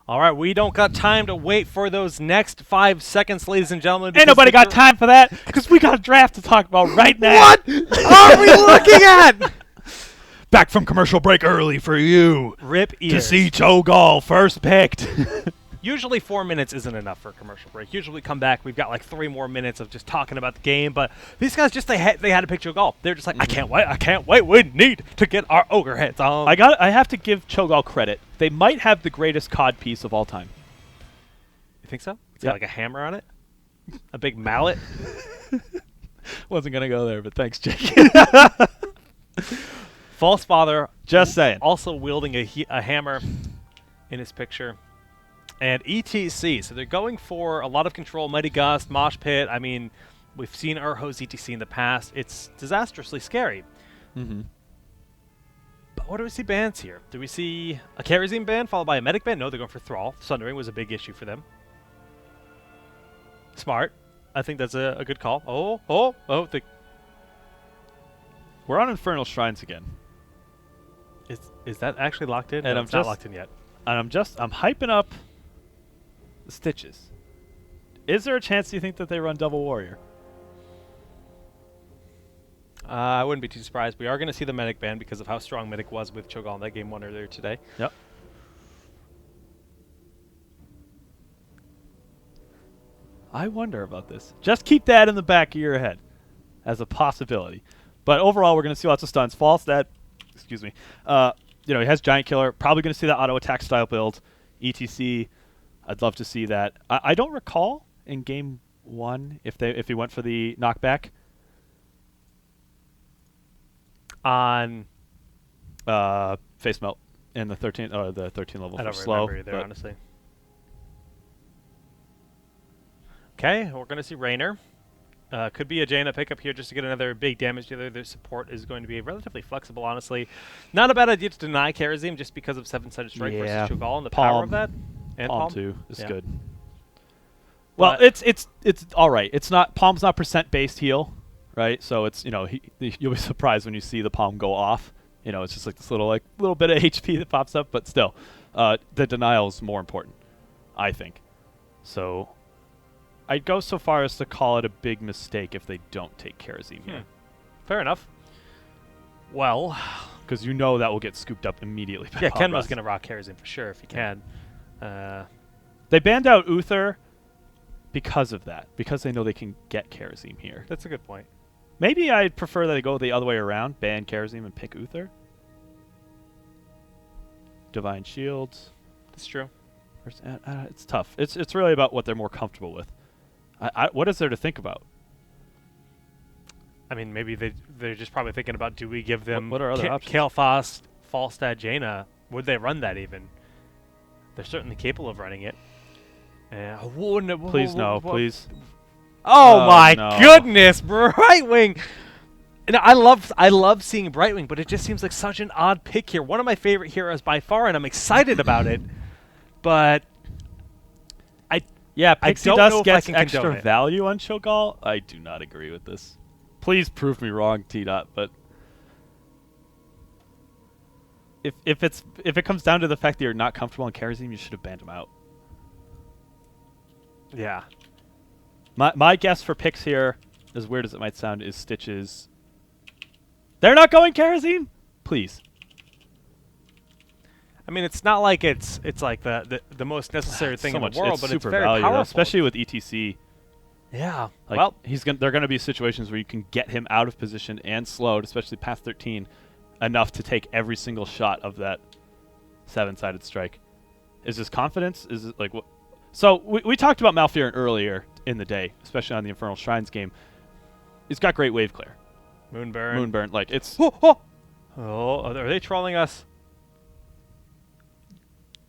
All right, we don't got time to wait for those next 5 seconds, ladies and gentlemen. Ain't nobody got time for that because we got a draft to talk about right now. What are we looking at? Back from commercial break early for you Rip ears. to see Cho'Gall first picked. Usually 4 minutes isn't enough for a commercial break. Usually we come back, we've got like 3 more minutes of just talking about the game. But these guys just they had to pick Cho'Gall. They're just like, I can't wait. We need to get our ogre heads on. I have to give Cho'Gall credit. They might have the greatest COD piece of all time. You think so? It's got like a hammer on it, a big mallet. Wasn't gonna go there, but thanks, Jake. False father, Just saying. also wielding a hammer in his picture. And ETC, so they're going for a lot of control, Mighty Gust, Mosh Pit. I mean, we've seen Urho's ETC in the past. It's disastrously scary. Mm-hmm. But what do we see bans here? Do we see a Kerosene ban followed by a Medic ban? No, they're going for Thrall. Sundering was a big issue for them. Smart. I think that's a good call. We're on Infernal Shrines again. Is that actually locked in? And No, I'm it's not just- locked in yet. And I'm hyping up the Stitches. Is there a chance you think that they run Double Warrior? I wouldn't be too surprised. We are going to see the Medic ban because of how strong Medic was with Cho'Gall in that game 1 earlier today. Yep. I wonder about this. Just keep that in the back of your head as a possibility. But overall, we're going to see lots of stuns. False that, excuse me. He has Giant Killer. Probably going to see that auto attack style build. ETC, I'd love to see that. I don't recall in game 1 if he went for the knockback On face melt in the 13 level I for don't slow. remember either, honestly. Okay, we're going to see Raynor. Could be a Jaina pickup here just to get another big damage dealer. Their support is going to be relatively flexible, honestly. Not a bad idea to deny Kerosene just because of 7-sided strike versus Cho'Gall and the power of that. And Palm 2 is good. But Well, it's all right. It's not Palm's not percent based heal, right? So it's you'll be surprised when you see the Palm go off. It's just like this little bit of HP that pops up, but still, the denial is more important, I think. So I'd go so far as to call it a big mistake if they don't take Kerosene here. Fair enough. Well, Because that will get scooped up immediately. By yeah, Palm Kenma's Rust. going to rock Kerosene for sure if he can. They banned out Uther because of that, because they know they can get Kerosene here. That's a good point. Maybe I'd prefer that they go the other way around, ban Kerosene and pick Uther. Divine Shields. That's true. It's tough. It's really about what they're more comfortable with. What is there to think about? I mean, maybe they're just probably thinking about, do we give them What are other options? Kael'thas, Falstad, Jaina? Would they run that even? They're certainly capable of running it. Please no, please. Oh my no. goodness, Brightwing! And I love seeing Brightwing, but it just seems like such an odd pick here. One of my favorite heroes by far, and I'm excited about it. But Yeah, I Pixie don't know Dust if I gets can condone extra it. value on Cho'Gall. I do not agree with this. Please prove me wrong, tdot. But if it comes down to the fact that you're not comfortable on Kerosene, you should have banned him out. yeah, My guess for picks here, as weird as it might sound, is Stitches. They're not going Kerosene? Please. I mean, it's not like it's like the most necessary thing So in much, the world, it's but it's super very valuable, powerful. especially with ETC. Yeah. Like, Well, there are going to be situations where you can get him out of position and slowed, especially past 13, enough to take every single shot of that 7-sided strike. Is this confidence? Is it like what? So we talked about Malfearin earlier in the day, especially on the Infernal Shrines game. He's got great wave clear. Moonburn. Like it's. Oh, are they trolling us?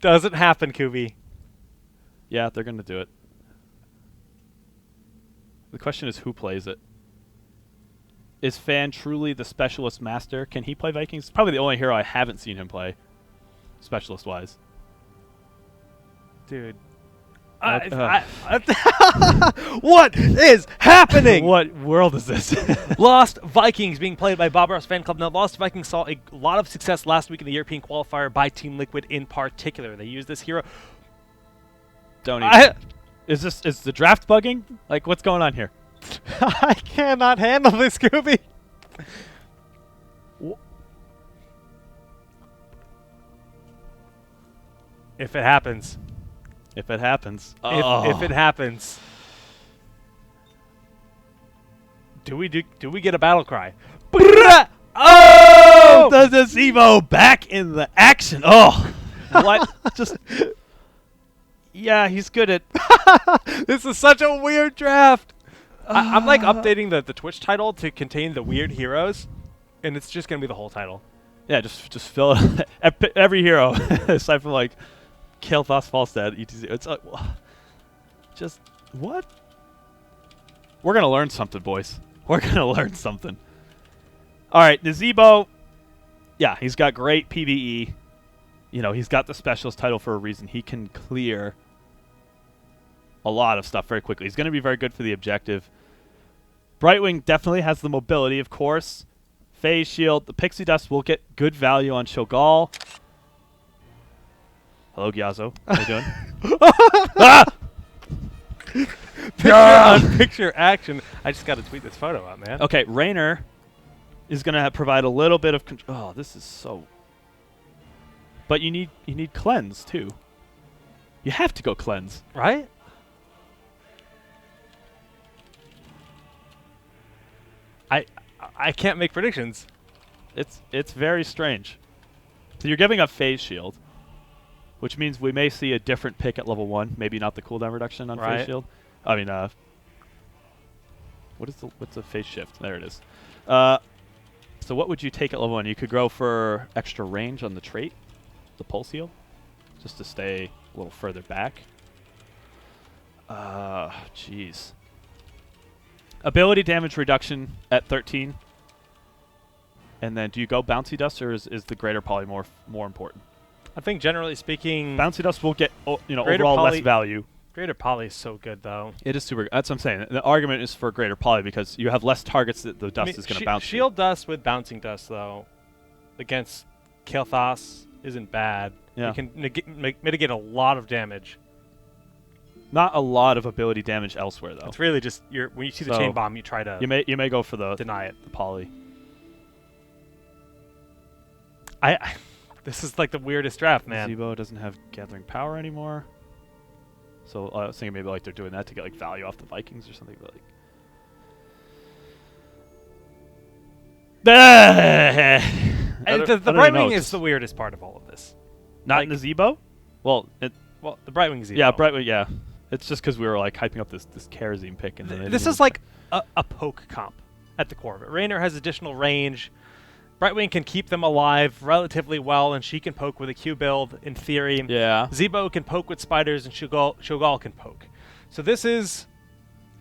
Doesn't happen, Kubi. Yeah, they're going to do it. The question is who plays it. Is Fan truly the specialist master? Can he play Vikings? Probably the only hero I haven't seen him play, specialist-wise. Dude. What What is happening? What world is this? Lost Vikings being played by Bob Ross Fan Club. Now, Lost Vikings saw a lot of success last week in the European qualifier by Team Liquid in particular. They used this hero. Don't even. Is the draft bugging? Like, what's going on here? I cannot handle this, Scooby. If it happens. If it happens. If it happens. Do we get a battle cry? Oh! The Zebo back in the action. Oh. What? Just. Yeah, he's good at. This is such a weird draft. I'm like updating the Twitch title to contain the weird heroes, and it's just gonna be the whole title. Yeah, just fill it. Every hero, aside from like Kael'thas, Falstad, etc. It's like, just what? We're gonna learn something, boys. We're gonna learn something. All right, Nazebo. Yeah, he's got great PvE. You know, he's got the specialist title for a reason. He can clear a lot of stuff very quickly. He's going to be very good for the objective. Brightwing definitely has the mobility, of course. Phase Shield. The Pixie Dust will get good value on Shogal. Hello, Gyazo. How you doing? Ah! Picture action. I just got to tweet this photo out, man. Okay, Raynor is going to provide a little bit of control. Oh, this is so... But you need cleanse too. You have to go cleanse, right? I can't make predictions. It's very strange. So you're giving up phase shield, which means we may see a different pick at level 1. Maybe not the cooldown reduction on phase shield. I mean, what's a phase shift? There it is. So what would you take at level 1? You could go for extra range on the trait, the pulse heal, just to stay a little further back. Jeez. Ability damage reduction at 13. And then do you go Bouncy Dust, or is the Greater Polymorph more important? I think generally speaking, Bouncy Dust will get Greater overall less value. Greater Poly is so good, though. It is super. That's what I'm saying. The argument is for Greater Poly because you have less targets that the dust is going to bounce. Shield Dust with Bouncing Dust, though, against Kael'thas isn't bad. Yeah. You can mitigate a lot of damage. Not a lot of ability damage elsewhere, though. It's really just when you see the chain bomb, you try to you may go for the deny it. The Poly. This is like the weirdest draft, man. Zebo doesn't have gathering power anymore. So I was thinking maybe like they're doing that to get like value off the Vikings or something, but like. The Brightwing is the weirdest part of all of this. Not in the Zebo? Well, the Brightwing Zebo. Yeah, Brightwing. Yeah, it's just because we were like hyping up this Karazim pick, and then this is like a poke comp at the core of it. Raynor has additional range. Brightwing can keep them alive relatively well, and she can poke with a Q build, in theory. Yeah. Zebo can poke with spiders, and Shogal can poke. So this is,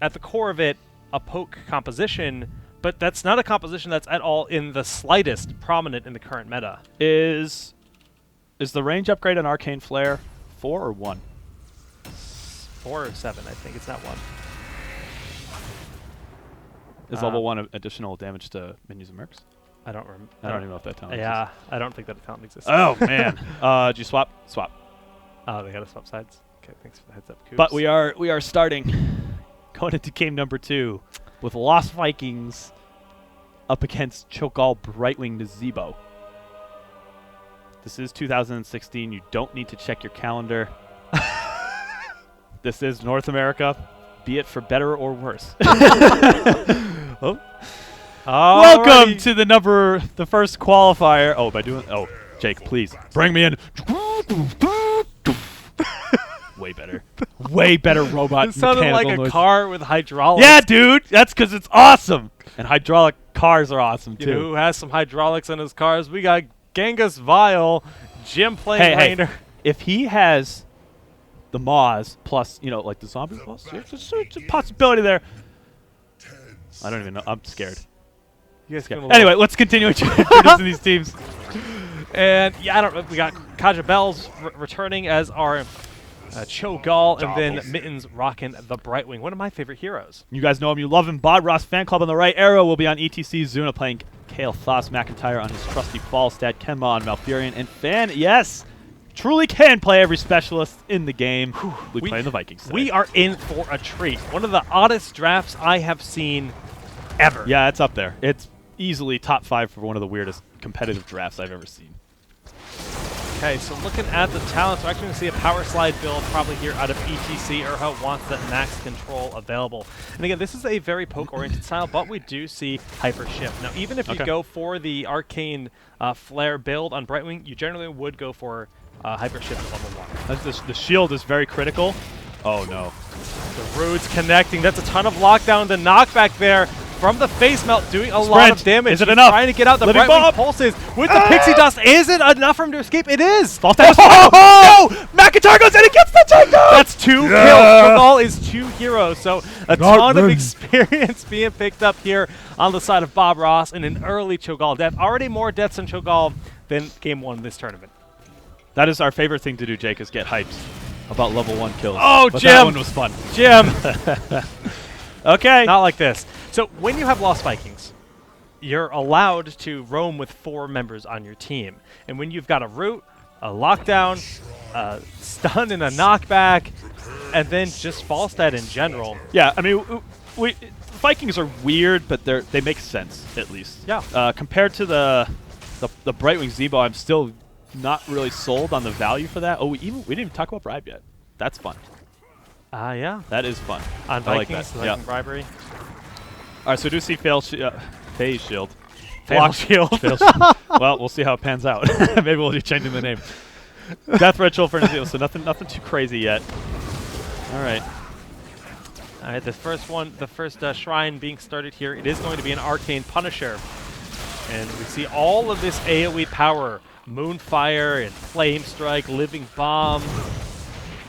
at the core of it, a poke composition, but that's not a composition that's at all in the slightest prominent in the current meta. Is the range upgrade on Arcane Flare 4 or 1? 4 or 7, I think. It's not 1. Is level 1 additional damage to minions and mercs? I don't remember. I don't even know if that talent exists. exists. I don't think that talent exists. Oh, man. Did you swap? Swap. Oh, they got to swap sides? Okay, thanks for the heads up, Coops. But we are starting, going into game number 2, with Lost Vikings up against Cho'Gall Brightwing Nazebo. This is 2016. You don't need to check your calendar. This is North America, be it for better or worse. Oh. Welcome to the first qualifier. Oh, Jake, please bring me in. Way better robot. It sounded like a car with hydraulics. Yeah, dude, that's because it's awesome. And hydraulic cars are awesome too. You know who has some hydraulics in his cars? We got Genghis Vile, Jim playing Raynor. If he has the Maws plus, like the zombie boss, there's a possibility there. I don't even know. I'm scared. Anyway, let's continue introducing these teams. And yeah, we got Kaja Bells returning as our Cho'Gall, and then Mittens rocking the Brightwing, one of my favorite heroes. You guys know him, you love him. Bod Ross Fan Club on the right. Arrow will be on ETC. Zuna playing Kael'thas McIntyre on his trusty Falstad. Kenma on Malfurion. And Fan, yes, truly can play every specialist in the game. We play in the Vikings today. We are in for a treat. One of the oddest drafts I have seen ever. Yeah, it's up there. It's easily top 5 for one of the weirdest competitive drafts I've ever seen. Okay, so looking at the talents, we're actually going to see a power slide build probably here out of ETC. Urho wants that max control available. And again, this is a very poke-oriented style, but we do see Hyper Shift. Now, even if you go for the Arcane Flare build on Brightwing, you generally would go for Hyper Shift at level 1. The shield is very critical. Oh, no. The Roots connecting. That's a ton of lockdown. The knockback there from the face melt doing a lot of damage. Is it enough? Trying to get out the Living Brightwing Bomb. pulses with the Pixie Dust. Is it enough for him to escape? It is. Oh! McIntyre goes in and gets the takedown! That's 2 kills. Cho'Gall is 2 heroes. So a ton of experience being picked up here on the side of Bob Ross and an early Cho'Gall death. Already more deaths in Cho'Gall than game 1 of this tournament. That is our favorite thing to do, Jake, is get hyped about level 1 kills. Oh, but Jim! That one was fun. Jim! Okay. Not like this. So when you have Lost Vikings, you're allowed to roam with 4 members on your team. And when you've got a root, a lockdown, a stun and a knockback, and then just Falstad in general. Yeah, I mean, Vikings are weird, but they make sense, at least. Yeah. Compared to the Brightwing Zebo, I'm still not really sold on the value for that. Oh, we didn't even talk about Bribe yet. That's fun. Yeah. That is fun. On Vikings, I like that. Viking bribery. All right, so we do see Phase Shield. Fail Shield. Well, we'll see how it pans out. Maybe we'll be changing the name. Death Ritual for Nazil, so nothing too crazy yet. All right. All right, the first shrine being started here, it is going to be an Arcane Punisher. And we see all of this AoE power. Moonfire and Flame Strike, Living Bomb.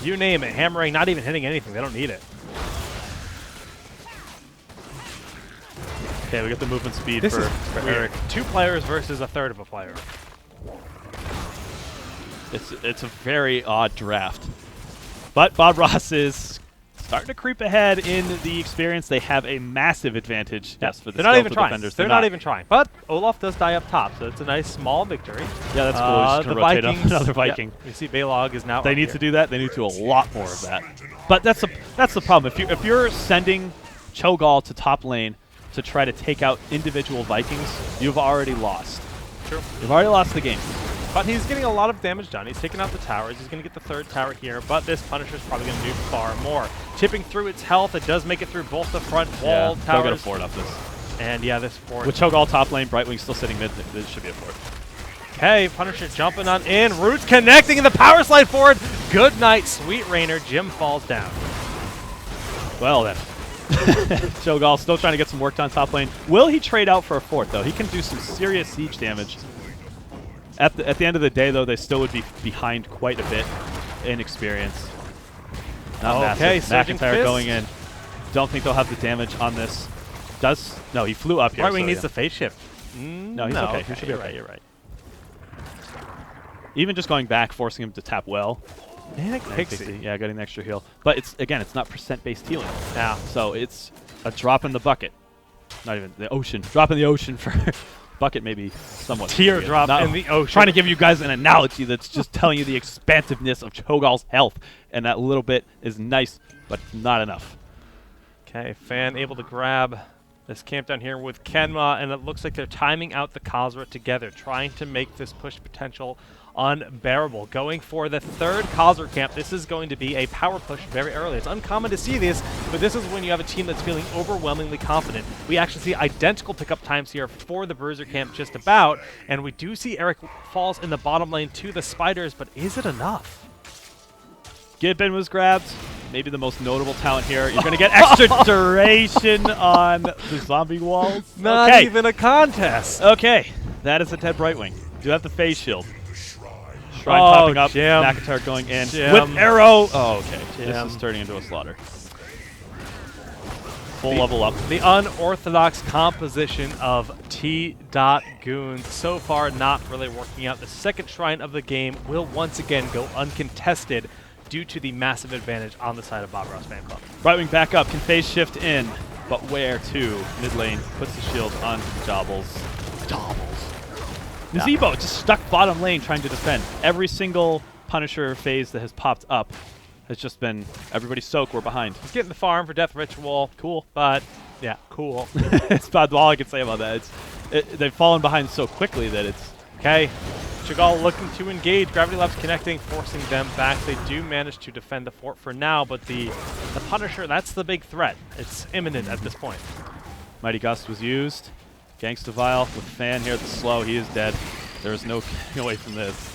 You name it. Hammering, not even hitting anything. They don't need it. Okay, we got the movement speed This is for weird. Eric. 2 players versus a third of a player. It's a very odd draft. But Bob Ross is starting to creep ahead in the experience. They have a massive advantage. Yes, for the they're not even trying. defenders. They're not even trying. But Olaf does die up top, so it's a nice small victory. Yeah, that's cool. He's just The gonna rotate up Vikings, another Viking. Yeah, we see Balog is now. They up need here. to do that. They need to do a lot more of that. But that's the problem. If you're sending Cho'Gall to top lane to try to take out individual Vikings, you've already lost. True. You've already lost the game. But he's getting a lot of damage done. He's taking out the towers. He's going to get the 3rd tower here, but this Punisher's probably going to do far more. Chipping through its health, it does make it through both the front wall They'll towers. get a fort up this. And yeah, this fort. With Cho'Gall top lane, Brightwing still sitting mid, this should be a fort. Okay, Punisher jumping on in. Roots connecting in the power slide forward. Good night, Sweet Rainer. Jim falls down. Well then. Cho'Gall still trying to get some work done top lane. Will he trade out for a fort, though? He can do some serious siege damage. At the end of the day, though, they still would be behind quite a bit in experience. Not Okay, massive. Surging McIntyre Fist. going in. Don't think they'll have the damage on this. No, he flew up here. Brightwing so needs yeah. the phase shift. No, he's okay. He should be you're okay. right, you're right. Even just going back, forcing him to tap well. Manic Pixie. Yeah, getting the extra heal. But it's not percent-based healing. Yeah. So it's a drop in the bucket. Not even the ocean. Drop in the ocean for bucket maybe somewhat. Teardrop Not- in the ocean. Trying to give you guys an analogy that's just telling you the expansiveness of Cho'Gall's health. And that little bit is nice, but not enough. Okay, Fan able to grab this camp down here with Kenma, and it looks like they're timing out the Khazra together, trying to make this push potential unbearable. Going for the 3rd Khazra camp. This is going to be a power push very early. It's uncommon to see this, but this is when you have a team that's feeling overwhelmingly confident. We actually see identical pickup times here for the Bruiser camp just about, and we do see Eric falls in the bottom lane to the Spiders, but is it enough? Gibbon was grabbed. Maybe the most notable talent here. You're going to get extra duration on the zombie walls. Not even a contest. Okay, that is a dead Brightwing. Do have the phase shield. Shrine Oh, popping up. Jim. McIntyre going in Jim. with arrow. Oh, okay. Jim. This is turning into a slaughter. Full level up. The unorthodox composition of tdot goons so far not really working out. The 2nd shrine of the game will once again go uncontested due to the massive advantage on the side of Bob Ross Fan Club. Brightwing back up, can phase shift in, but where to? Mid lane, puts the shield on Jobbles. Yeah. Nazebo just stuck bottom lane trying to defend. Every single Punisher phase that has popped up has just been everybody soak, we're behind. He's getting the farm for Death Ritual. Cool. But, yeah, cool. It's about all I can say about that. They've fallen behind so quickly that it's... Okay. Cho'Gall looking to engage. Gravity Labs connecting, forcing them back. They do manage to defend the fort for now, but the Punisher, that's the big threat. It's imminent at this point. Mighty Gust was used. Gangsta Vile with Fan here at the slow. He is dead. There is no getting away from this.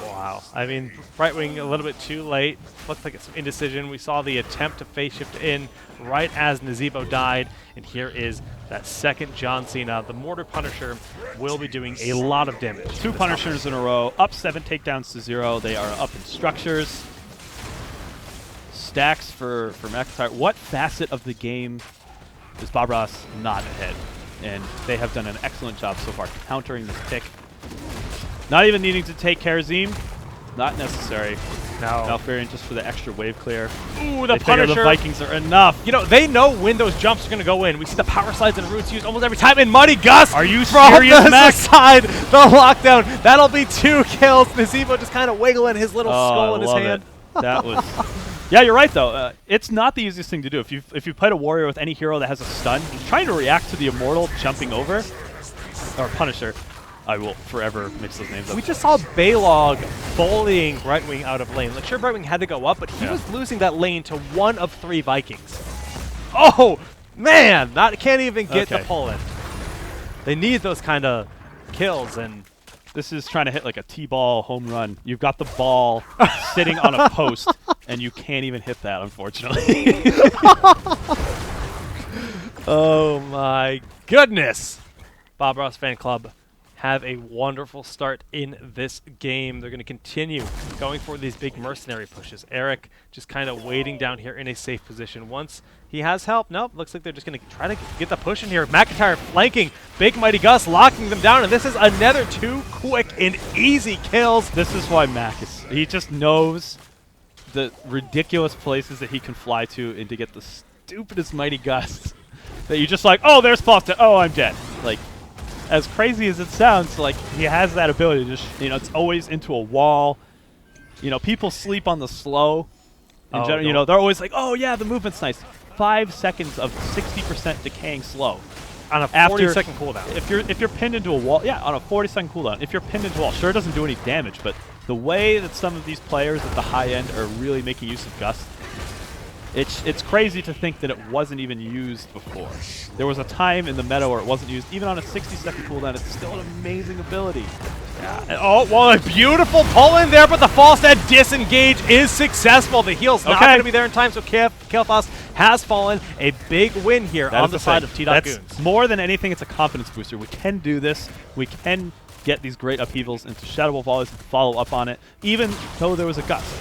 Wow. I mean, Brightwing a little bit too late. Looks like it's some indecision. We saw the attempt to phase shift in right as Nazebo died. And here is that second John Cena. The Mortar Punisher will be doing a lot of damage. 2 Punishers in a row. Up 7 takedowns to 0. They are up in structures. Stacks for McIntyre. What facet of the game is Bob Ross not ahead? And they have done an excellent job so far countering this pick. Not even needing to take Karazim. Not necessary. No. Malfurion just for the extra wave clear. Ooh, the They figure Punisher. the Vikings are enough. You know, they know when those jumps are going to go in. We see the power slides and roots used almost every time. And Mighty Gust Are you from serious, the Max? side. The lockdown. That'll be 2 kills. Nazebo just kind of wiggling his little skull in his love hand. It. That was... Yeah, you're right, though. It's not the easiest thing to do. If you've played a warrior with any hero that has a stun, trying to react to the Immortal jumping over, or Punisher, I will forever mix those names up. We just saw Baylog bullying Brightwing out of lane. Like, sure, Brightwing had to go up, but he was losing that lane to 1 of 3 Vikings. Oh, man! Can't even get the pull in. They need those kind of kills, and... This is trying to hit like a T-ball home run. You've got the ball sitting on a post, and you can't even hit that, unfortunately. Oh, my goodness! Bob Ross Fan Club have a wonderful start in this game. They're going to continue going for these big mercenary pushes. Eric just kind of waiting down here in a safe position. Once he has help, nope, looks like they're just going to try to get the push in here. McIntyre flanking, big Mighty Gus locking them down, and this is another 2 quick and easy kills. This is why Mac is... He just knows the ridiculous places that he can fly to and to get the stupidest Mighty Gusts that you just like, oh, there's Fofta, oh, I'm dead. Like, as crazy as it sounds, like, he has that ability to just, it's always into a wall. People sleep on the slow. In general, they're always like, oh, yeah, the movement's nice. 5 seconds of 60% decaying slow. On a 40-second cooldown. If you're pinned into a wall, yeah, on a 40-second cooldown. If you're pinned into a wall, sure, it doesn't do any damage, but the way that some of these players at the high end are really making use of Gust, it's crazy to think that it wasn't even used before. There was a time in the meta where it wasn't used. Even on a 60-second cooldown, it's still an amazing ability. Yeah. And, oh, well, a beautiful pull in there, but the false dead disengage is successful. The heal's not going to be there in time, so Kael'thas has fallen. A big win here on the side of tdot goons. More than anything, it's a confidence booster. We can do this. We can get these great upheavals into Shadow Volleys and follow up on it, even though there was a Gust.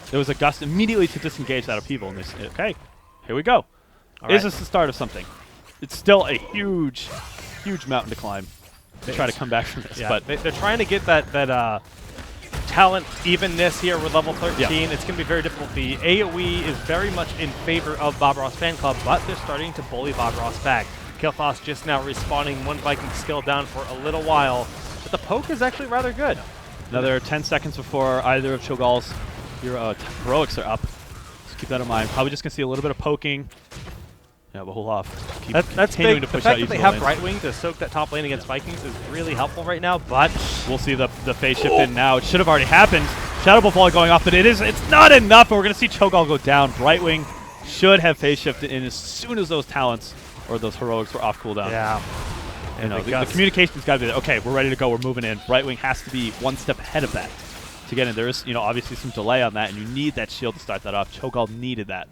There was a Gust immediately to disengage that upheaval, and they said, okay, here we go. Is this the start of something? It's still a huge, huge mountain to climb to try to come back from this. Yeah, but they're trying to get that talent evenness here with level 13. Yeah. It's going to be very difficult. The AoE is very much in favor of Bob Ross Fan Club, but they're starting to bully Bob Ross back. Kael'thas just now respawning 1 Viking skill down for a little while, but the poke is actually rather good. Another 10 seconds before either of Cho'Gall's heroics are up. Just keep that in mind. Probably just going to see a little bit of poking. Yeah, but hold off. Keep That's continuing big. to push the out fact that they have Brightwing to soak that top lane against Vikings is really helpful right now, but we'll see the phase shift in now. It should have already happened. Shadow Volley going off, but it's not enough, and we're going to see Cho'Gall go down. Brightwing should have phase shifted in as soon as those talents or those heroics were off cooldown. Yeah. And the communication's got to be there. Okay, we're ready to go. We're moving in. Brightwing has to be 1 step ahead of that to get in. There is, obviously some delay on that, and you need that shield to start that off. Cho'Gall needed that.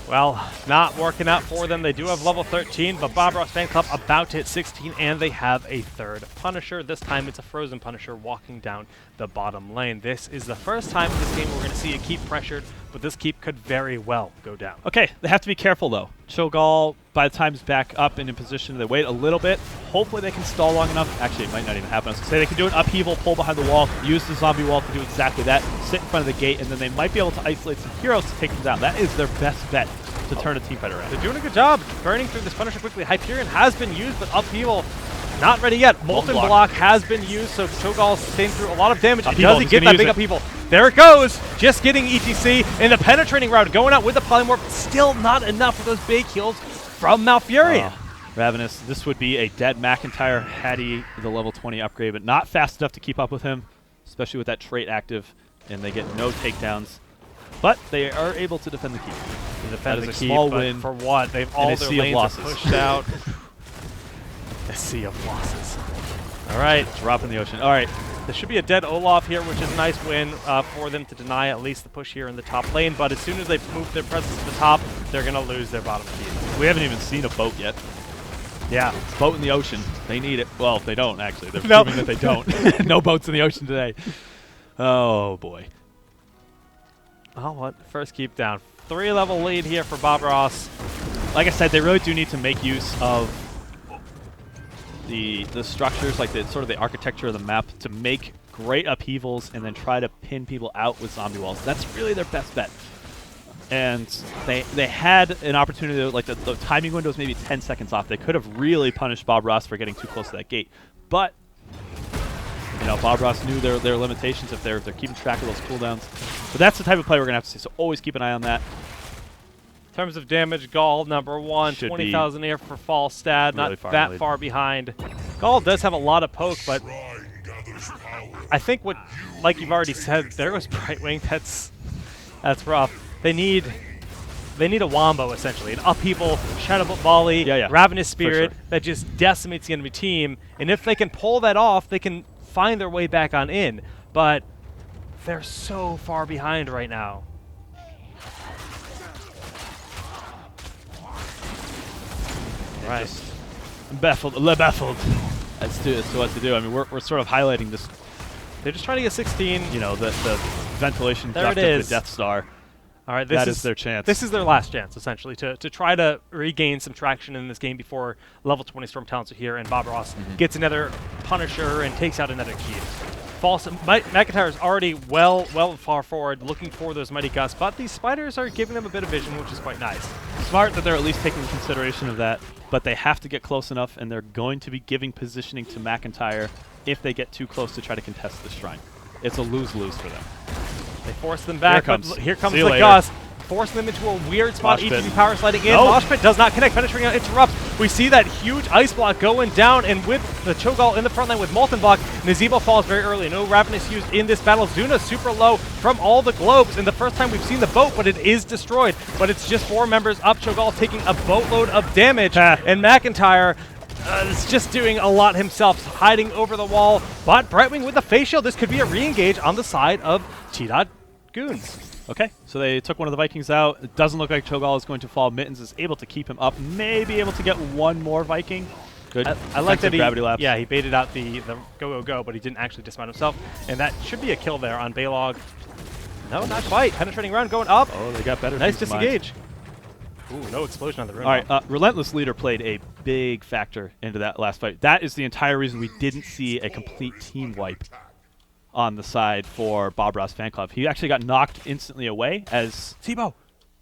Well, not working out for them. They do have level 13, but Bob Ross Fan Club about to hit 16, and they have a 3rd Punisher. This time it's a Frozen Punisher walking down the bottom lane. This is the first time in this game we're going to see a keep pressured, but this keep could very well go down. Okay, they have to be careful, though. Cho'Gall, by the time he's back up and in position, they wait a little bit. Hopefully they can stall long enough. Actually, it might not even happen. I was going to say they can do an upheaval, pull behind the wall, use the zombie wall to do exactly that, sit in front of the gate, and then they might be able to isolate some heroes to take them down. That is their best bet to turn a team fight around. They're doing a good job burning through this Punisher quickly. Hyperion has been used, but upheaval Not ready yet. Molten block has been used, so Cho'Gall sustained through a lot of damage. Upheaval, Does he get that big upheaval? There it goes! Just getting ETC in the penetrating route, going out with the polymorph. Still not enough for those big heals from Malfurion. Ravenous, this would be a dead McIntyre had he the level 20 upgrade, but not fast enough to keep up with him, especially with that trait active, and they get no takedowns. But they are able to defend the keep. They defend that the is a keep, small but win. For what? They've all their lanes are pushed out. A sea of losses. All right. Drop in the ocean. All right. There should be a dead Olaf here, which is a nice win for them to deny at least the push here in the top lane. But as soon as they move their presence to the top, they're going to lose their bottom keep. We haven't even seen a boat yet. Yeah. Boat in the ocean. They need it. Well, they don't, actually. They're No. proving that they don't. No boats in the ocean today. Oh, boy. Oh, what? First keep down. 3-level lead here for Bob Ross. Like I said, they really do need to make use of the structures, like the sort of the architecture of the map, to make great upheavals and then try to pin people out with zombie walls. That's really their best bet. And they had an opportunity, like the timing window is maybe 10 seconds off. They could have really punished Bob Ross for getting too close to that gate. But, you know, Bob Ross knew their limitations if they're keeping track of those cooldowns. But that's the type of play we're going to have to see, so always keep an eye on that. In terms of damage, Gall number 1, 20,000 here for Falstad, really not that far behind. Gall does have a lot of poke, but I think what, like you've already said, there was Brightwing. That's rough. They need a wombo, essentially. An upheaval, Shadowbolt Volley, Ravenous Spirit that just decimates the enemy team. And if they can pull that off, they can find their way back on in. But they're so far behind right now. Right. Baffled. That's what to do. I mean, we're sort of highlighting this. They're just trying to get 16. You know, the ventilation there duct it of is. the Death Star. All right, that is their chance. This is their last chance, essentially, to try to regain some traction in this game before level 20 Storm Talents are here and Bob Ross gets another Punisher and takes out another keep. McIntyre is already well far forward, looking for those Mighty Gusts, but these spiders are giving them a bit of vision, which is quite nice. Smart that they're at least taking consideration of that, but they have to get close enough, and they're going to be giving positioning to McIntyre if they get too close to try to contest the Shrine. It's a lose-lose for them. They force them back, but here comes the later. Gust, forcing them into a weird spot. ETC power sliding in. Mosh Pit does not connect. Penetrating out, interrupts. We see that huge ice block going down, and with the Cho'Gall in the front line with Molten Block, Nazeebo falls very early. No Ravenous used in this battle. Zuna super low from all the globes, and the first time we've seen the boat, but it is destroyed. But it's just 4 members up. Cho'Gall taking a boatload of damage, and McIntyre is just doing a lot himself, hiding over the wall. But Brightwing with the face shield. This could be a re-engage on the side of tdot goons. Okay, so they took one of the Vikings out. It doesn't look like Cho'Gall is going to fall. Mittens is able to keep him up, maybe able to get one more Viking. Good. I like that gravity lapse. Yeah, he baited out the go, but he didn't actually dismount himself. And that should be a kill there on Baylog. No, not quite. Penetrating round going up. Oh, they got better. Nice disengage. Ooh, no explosion on the rune. All right, Relentless Leader played a big factor into that last fight. That is the entire reason we didn't see a complete team wipe on the side for Bob Ross Fan Club. He actually got knocked instantly away as Sibo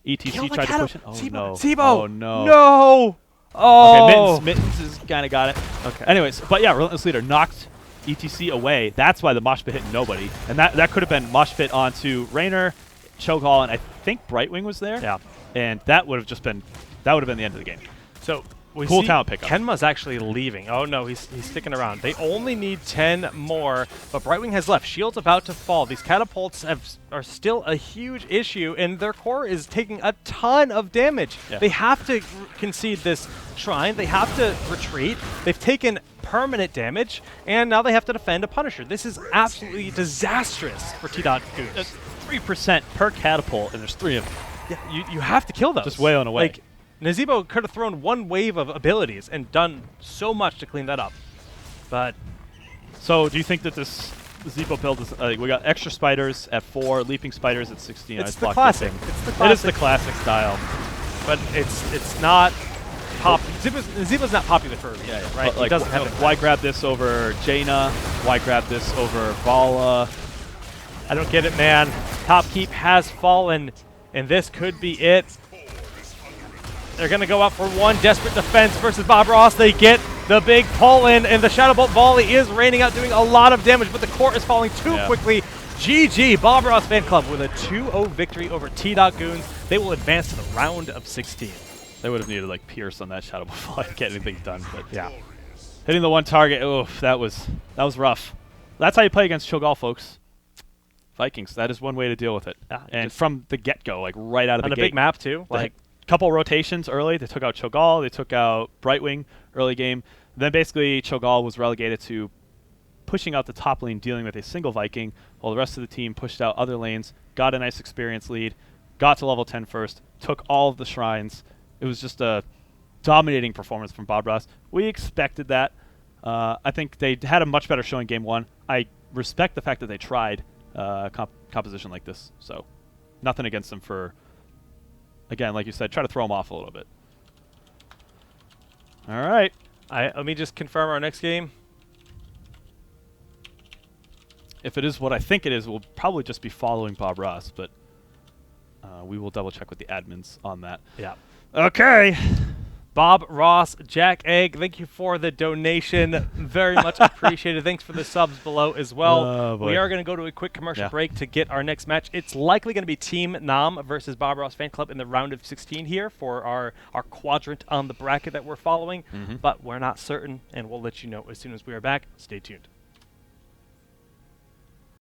ETC tried to push it. Oh, no. Sibo! Oh, no. No! Oh! Okay, Mittens has kind of got it. Okay. Anyways, but yeah, Relentless Leader knocked ETC away. That's why the mosh pit hit nobody. And that could have been mosh pit onto Raynor, Cho'Gall, and I think Brightwing was there. Yeah. And that would have just been the end of the game. So we cool see talent pickup. Kenma's actually leaving. Oh no, he's sticking around. They only need 10 more, but Brightwing has left. Shield's about to fall. These catapults are still a huge issue, and their core is taking a ton of damage. Yeah. They have to concede this shrine. They have to retreat. They've taken permanent damage, and now they have to defend a Punisher. This is absolutely disastrous for tdot goons. 3% per catapult, and there's 3 of them. Yeah, you have to kill those. Just wailing away. Like, Nazeebo could have thrown one wave of abilities and done so much to clean that up. But so do you think that this Zeebo build is we got extra spiders at 4, leaping spiders at 16? it's the classic. It's the classic. It is the classic style. But it's not Nazeebo's not popular for a reason, right? Like, he doesn't have it. Why grab this over Jaina? Why grab this over Vala? I don't get it, man. Top keep has fallen, and this could be it. They're going to go up for one desperate defense versus Bob Ross. They get The big pull-in, and the Shadow Bolt volley is raining out, doing a lot of damage, but the core is falling too quickly. GG, Bob Ross Fan Club with a 2-0 victory over tdot goons. They will advance to the round of 16. They would have needed like Pierce on that Shadow Bolt volley to get anything done. But yeah, hitting the one target, oof, that was rough. That's how you play against Cho'Gall, folks. Vikings, that is one way to deal with it. And from the get-go, like right out of the gate. On a big map, too. Like, couple rotations early. They took out Cho'Gall. They took out Brightwing early game. Then basically Cho'Gall was relegated to pushing out the top lane, dealing with a single Viking, while the rest of the team pushed out other lanes, got a nice experience lead, got to level 10 first, took all of the shrines. It was just a dominating performance from Bob Ross. We expected that. I think they had a much better showing game one. I respect the fact that they tried composition like this. So nothing against them for, again, like you said, try to throw them off a little bit. All right. Let me just confirm our next game. If it is what I think it is, we'll probably just be following Bob Ross, but we will double check with the admins on that. Yeah. Okay. Bob Ross, Jack Egg, thank you for the donation. Very much appreciated. Thanks for the subs below as well. We are going to go to a quick commercial break to get our next match. It's likely going to be Team Nam versus Bob Ross Fan Club in the round of 16 here for our quadrant on the bracket that we're following. But we're not certain, and we'll let you know as soon as we are back. Stay tuned.